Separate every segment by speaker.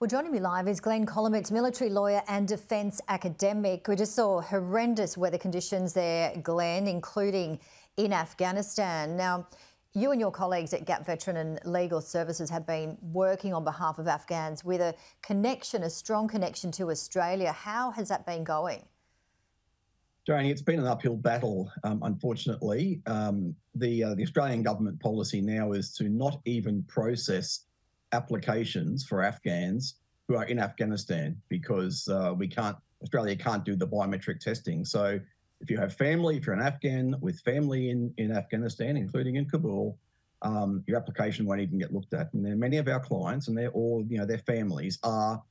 Speaker 1: Well, joining me live is Kolomeitz, military lawyer and defence academic. We just saw horrendous weather conditions there, Glenn, including in Afghanistan. Now, you and your colleagues at Gap Veteran and Legal Services have been working on behalf of Afghans with a strong connection to Australia. How has that been going?
Speaker 2: Janie, it's been an uphill battle, unfortunately. The Australian government policy now is to not even process applications for Afghans who are in Afghanistan because Australia can't do the biometric testing. So if you have family, if you're an Afghan with family in Afghanistan, including in Kabul, your application won't even get looked at. And many of our clients and their families are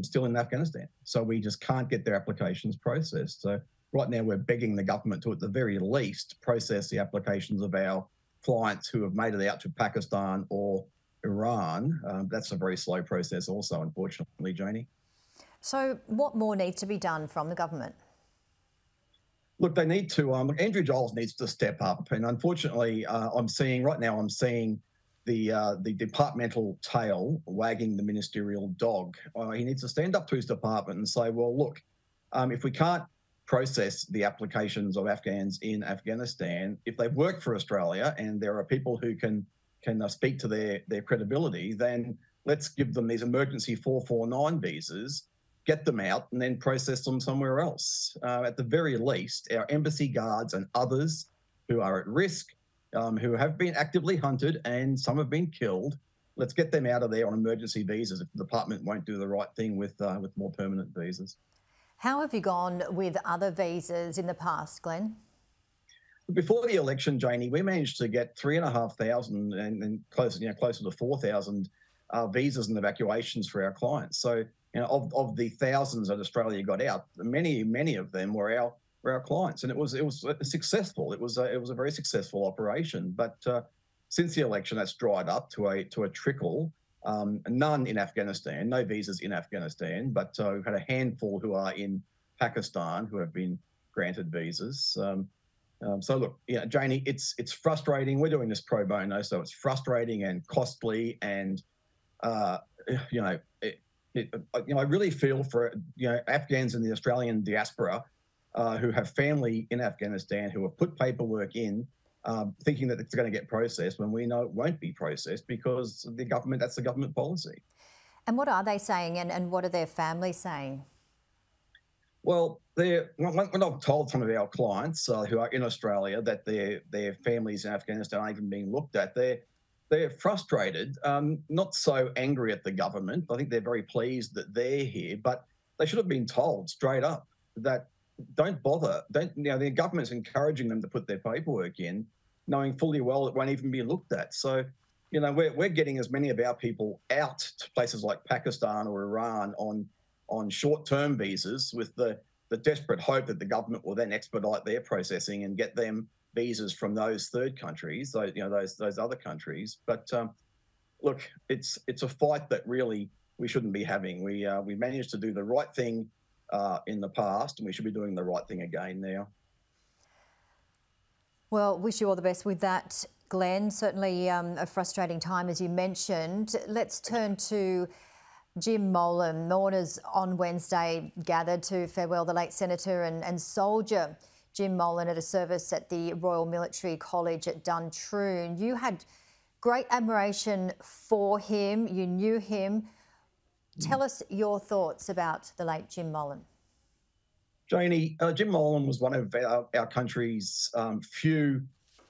Speaker 2: still in Afghanistan. So we just can't get their applications processed. So right now we're begging the government to, at the very least, process the applications of our clients who have made it out to Pakistan or Iran. That's a very slow process also, unfortunately, Janie. So
Speaker 1: what more needs to be done from the government?
Speaker 2: Look, they need to, Andrew Giles needs to step up. And unfortunately, I'm seeing the departmental tail wagging the ministerial dog. He needs to stand up to his department and say, well, look, if we can't process the applications of Afghans in Afghanistan, if they've worked for Australia and there are people who can speak to their credibility, then let's give them these emergency 449 visas, get them out and then process them somewhere else. At the very least, our embassy guards and others who are at risk, who have been actively hunted and some have been killed, let's get them out of there on emergency visas if the department won't do the right thing with more permanent visas.
Speaker 1: How have you gone with other visas in the past, Glenn?
Speaker 2: Before the election, Janie, we managed to get 3,500 and closer to 4,000 visas and evacuations for our clients. So, of the thousands that Australia got out, many of them were our clients, and it was successful. It was a very successful operation. But since the election, that's dried up to a trickle. None in Afghanistan, no visas in Afghanistan, but we've had a handful who are in Pakistan who have been granted visas. So look, Janie, it's frustrating. We're doing this pro bono, so it's frustrating and costly, and I really feel for Afghans in the Australian diaspora who have family in Afghanistan who have put paperwork in, thinking that it's going to get processed when we know it won't be processed because that's the government policy.
Speaker 1: And what are they saying, and what are their families saying?
Speaker 2: Well, when I've told some of our clients who are in Australia that their families in Afghanistan aren't even being looked at, they're frustrated, not so angry at the government. I think they're very pleased that they're here, but they should have been told straight up that don't bother. The government's encouraging them to put their paperwork in, knowing fully well it won't even be looked at. So, we're getting as many of our people out to places like Pakistan or Iran on short-term visas with the desperate hope that the government will then expedite their processing and get them visas from those third countries, those other countries. But look, it's a fight that really we shouldn't be having. We managed to do the right thing in the past, and we should be doing the right thing again now.
Speaker 1: Well, wish you all the best with that, Glenn. Certainly a frustrating time, as you mentioned. Let's turn to Jim Mullen. Mourners on Wednesday gathered to farewell the late senator and soldier Jim Mullen at a service at the Royal Military College at Duntroon. You had great admiration for him. You knew him. Tell us your thoughts about the late Jim Mullen.
Speaker 2: Janie, Jim Mullen was one of our country's few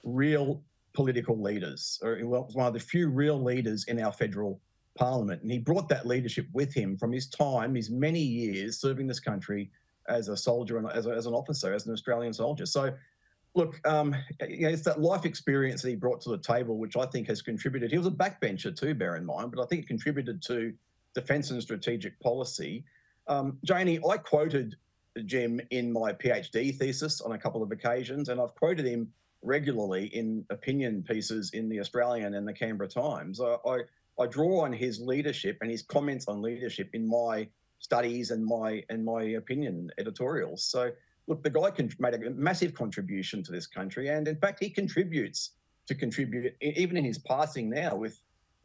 Speaker 2: real political leaders. He was one of the few real leaders in our federal parliament, and he brought that leadership with him from his many years serving this country as a soldier and as an officer, as an Australian soldier. So, look, it's that life experience that he brought to the table, which I think has contributed. He was a backbencher too, bear in mind, but I think it contributed to defence and strategic policy. Janie, I quoted Jim in my PhD thesis on a couple of occasions, and I've quoted him regularly in opinion pieces in the Australian and the Canberra Times. I draw on his leadership and his comments on leadership in my studies and my opinion editorials. So, look, the guy made a massive contribution to this country, and in fact, he continues to contribute even in his passing now with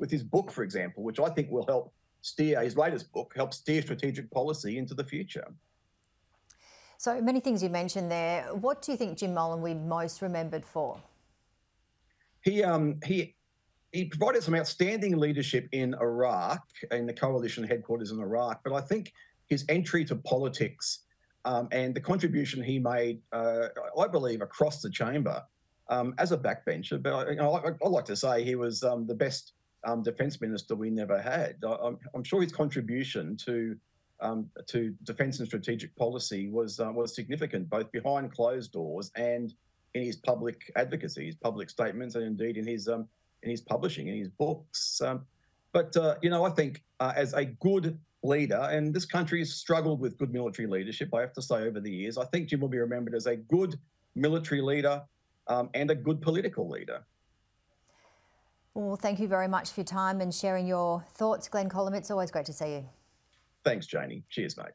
Speaker 2: his book, for example, which I think will help steer, his latest book helps steer strategic policy into the future.
Speaker 1: So many things you mentioned there. What do you think Jim Mullen will be most remembered for?
Speaker 2: He provided some outstanding leadership in Iraq, in the coalition headquarters in Iraq. But I think his entry to politics and the contribution he made, I believe, across the chamber as a backbencher. But I like to say he was the best defence minister we never had. I'm sure his contribution to defence and strategic policy was significant, both behind closed doors and in his public advocacy, his public statements, and indeed in his publishing, in his books. But I think as a good leader, and this country has struggled with good military leadership, I have to say, over the years, I think Jim will be remembered as a good military leader and a good political leader.
Speaker 1: Well, thank you very much for your time and sharing your thoughts. Glenn Kolomeitz, always great to see you.
Speaker 2: Thanks, Janie. Cheers, mate.